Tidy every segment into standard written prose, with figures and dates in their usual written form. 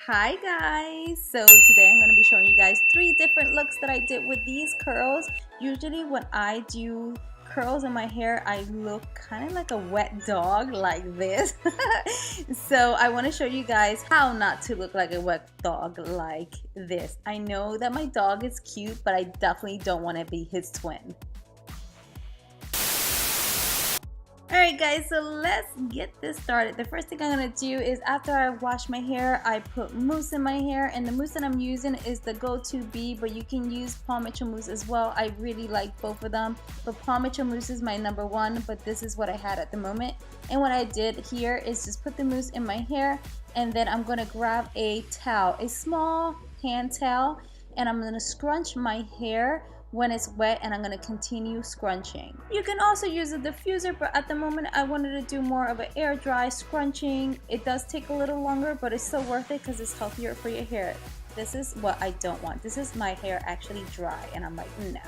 Hi guys, so today I'm going to be showing you guys 3 different looks that I did with these curls. Usually when I do curls in my hair, I look kind of like a wet dog like this. So I want to show you guys how not to look like a wet dog like this. I know that my dog is cute, but I definitely don't want to be his twin. Alright guys, so let's get this started. The first thing I'm going to do is after I wash my hair, I put mousse in my hair, and the mousse that I'm using is the Go-To-B, but you can use Paul Mitchell mousse as well. I really like both of them, but Paul Mitchell mousse is my number one, but this is what I had at the moment. And what I did here is just put the mousse in my hair, and then I'm going to grab a towel, a small hand towel, and I'm going to scrunch my hair when it's wet, and I'm going to continue scrunching. You can also use a diffuser, but at the moment I wanted to do more of an air dry scrunching. It does take a little longer, but it's still worth it because it's healthier for your hair. This is what I don't want. This is my hair actually dry, and I'm like, no.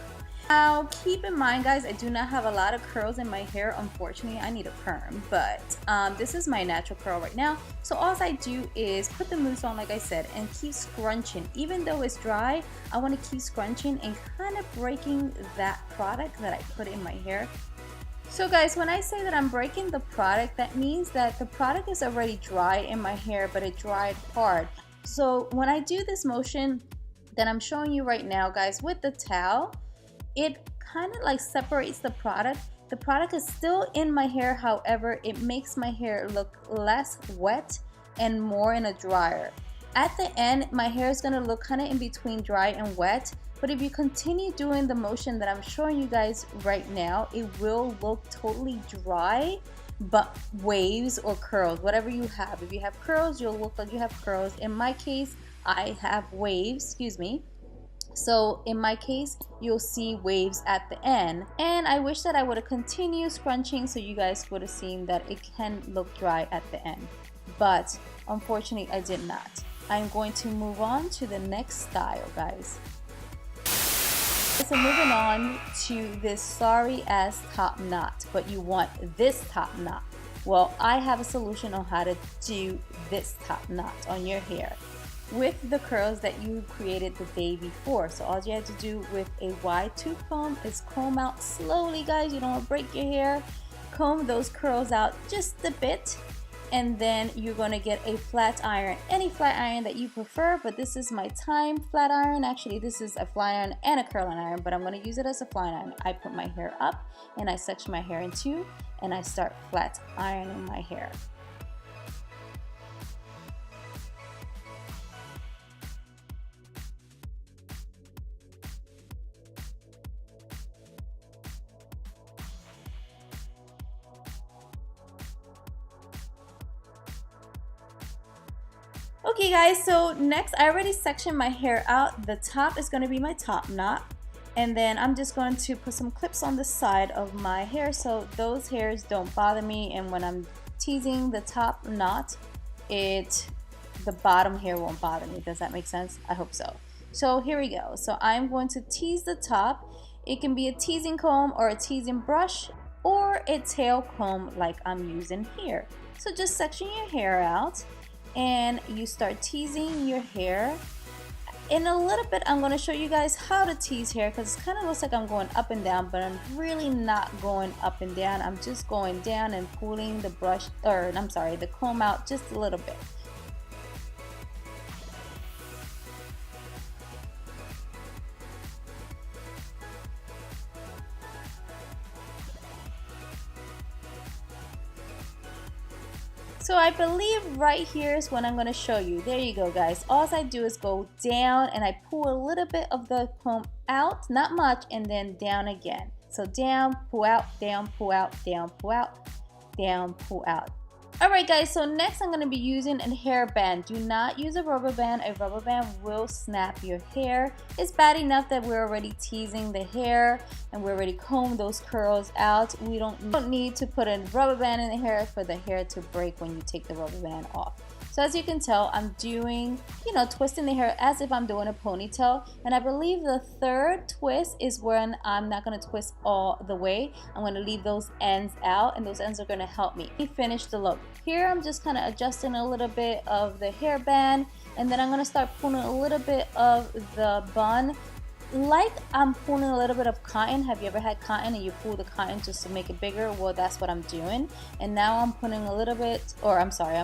Now keep in mind guys, I do not have a lot of curls in my hair. Unfortunately, I need a perm, but this is my natural curl right now. So all I do is put the mousse on, like I said, and keep scrunching. Even though it's dry, I want to keep scrunching and kind of breaking that product that I put in my hair. So guys, when I say that I'm breaking the product, that means that the product is already dry in my hair, but it dried hard. So when I do this motion that I'm showing you right now guys with the towel, it kind of like separates the product. The product is still in my hair, however, it makes my hair look less wet and more in a dryer. At the end, my hair is going to look kind of in between dry and wet, but if you continue doing the motion that I'm showing you guys right now, it will look totally dry, but waves or curls, whatever you have. If you have curls, you'll look like you have curls. In my case, I have waves, excuse me. So in my case, you'll see waves at the end, and I wish that I would have continued scrunching so you guys would have seen that it can look dry at the end, but unfortunately I did not. I'm going to move on to the next style guys. So moving on to this sorry ass top knot, but you want this top knot. Well, I have a solution on how to do this top knot on your hair with the curls that you created the day before. So all you have to do with a wide tooth comb is comb out slowly guys. You don't want to break your hair. Comb those curls out just a bit, and then you're going to get a flat iron, any flat iron that you prefer, but this is my time flat iron. Actually, this is a flat iron and a curling iron, but I'm going to use it as a flat iron. I put my hair up and I section my hair in two, and I start flat ironing my hair. Okay guys, so next I already sectioned my hair out. The top is going to be my top knot, and then I'm just going to put some clips on the side of my hair so those hairs don't bother me, and when I'm teasing the top knot, the bottom hair won't bother me. Does that make sense? I hope so. So here we go. So I'm going to tease the top. It can be a teasing comb or a teasing brush or a tail comb like I'm using here. So just section your hair out and you start teasing your hair. In a little bit I'm going to show you guys how to tease hair, because it kind of looks like I'm going up and down, but I'm really not going up and down. I'm just going down and pulling the brush, or I'm sorry, the comb out just a little bit. So I believe right here is what I'm going to show you. There you go guys. All I do is go down and I pull a little bit of the comb out, not much, and then down again. So down, pull out, down, pull out, down, pull out, down, pull out. Alright guys, so next I'm going to be using a hairband. Do not use a rubber band. A rubber band will snap your hair. It's bad enough that we're already teasing the hair and we already combed those curls out. We don't need to put a rubber band in the hair for the hair to break when you take the rubber band off. So as you can tell, I'm doing, you know, twisting the hair as if I'm doing a ponytail. And I believe the third twist is when I'm not going to twist all the way. I'm going to leave those ends out, and those ends are going to help me finish the look. Here I'm just kind of adjusting a little bit of the hairband, and then I'm going to start pulling a little bit of the bun like I'm pulling a little bit of cotton. Have you ever had cotton and you pull the cotton just to make it bigger? Well, that's what I'm doing. And now I'm putting a little bit, or I'm sorry,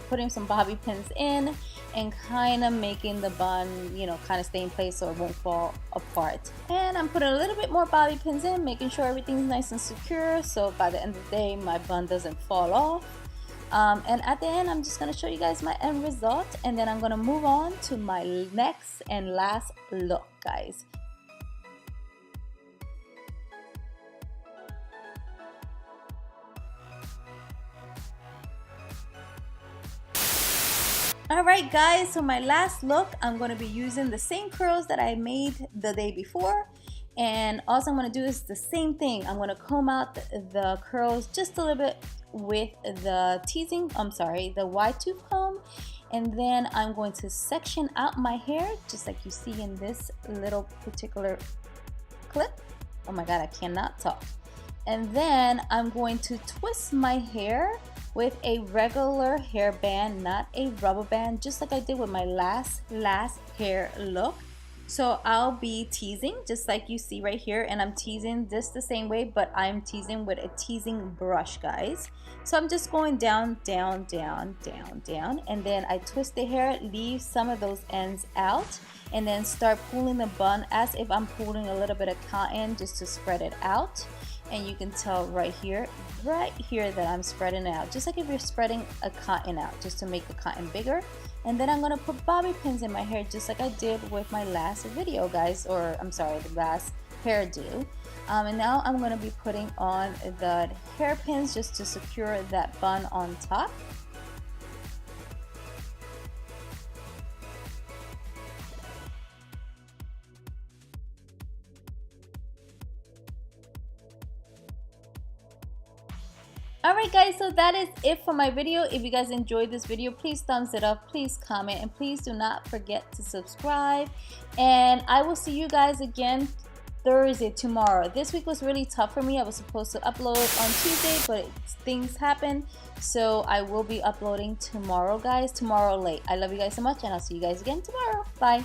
putting some bobby pins in and kind of making the bun, you know, kind of stay in place so it won't fall apart. And I'm putting a little bit more bobby pins in, making sure everything's nice and secure, so by the end of the day my bun doesn't fall off. And at the end, I'm just going to show you guys my end result, and then I'm going to move on to my next and last look, guys. Alright guys, so my last look, I'm going to be using the same curls that I made the day before, and all I'm going to do is the same thing. I'm going to comb out the curls just a little bit with the the wide tooth comb, and then I'm going to section out my hair just like you see in this little particular clip. Oh my god, I cannot talk. And then I'm going to twist my hair with a regular hairband, not a rubber band, just like I did with my last hair look. So I'll be teasing just like you see right here, and I'm teasing this the same way, but I'm teasing with a teasing brush, guys. So I'm just going down, down, down, down, down, and then I twist the hair, leave some of those ends out, and then start pulling the bun as if I'm pulling a little bit of cotton just to spread it out. And you can tell right here that I'm spreading it out, just like if you're spreading a cotton out, just to make the cotton bigger. And then I'm gonna put bobby pins in my hair just like I did with my last video, guys, or I'm sorry, the last hairdo. And now I'm gonna be putting on the hairpins just to secure that bun on top. Alright guys, so that is it for my video. If you guys enjoyed this video, please thumbs it up, please comment, and please do not forget to subscribe. And I will see you guys again Thursday, tomorrow. This week was really tough for me. I was supposed to upload on Tuesday, but things happened. So I will be uploading tomorrow, guys. Tomorrow late. I love you guys so much, and I'll see you guys again tomorrow. Bye.